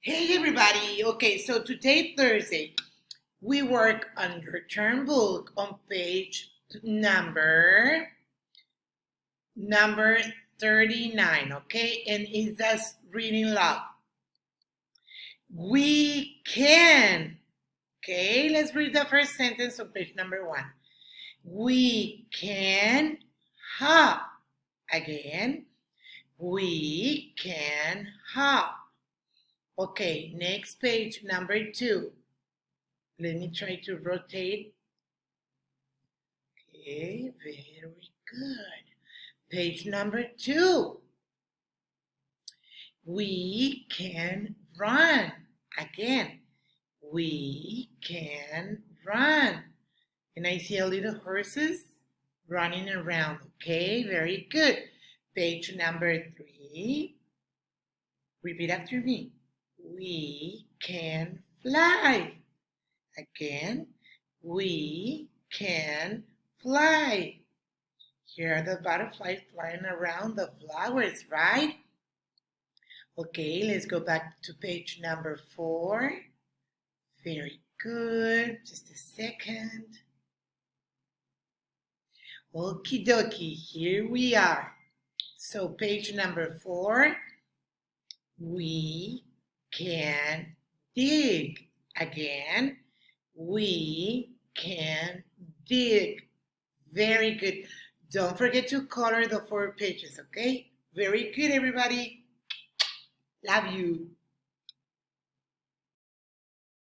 Hey everybody. Okay, so today Thursday, we work on your term book on page number 39, okay? And it's just reading log. We can. Okay, let's read the first sentence on page number 1. We can hop. Again, we can hop. Okay, next page, number 2. Let me try to rotate. Okay, very good. Page number 2. We can run. Again, we can run. And I see a little horses running around. Okay, very good. Page number 3. Repeat after me. We can fly. Again, we can fly. Here are the butterflies flying around the flowers, right? Okay, let's go back to page number 4. Very good. Just a second. Okie dokie, here we are. So page number 4, we can dig. Again, we can dig. Very good. Don't forget to color the 4 pages, okay? Very good, everybody. Love you.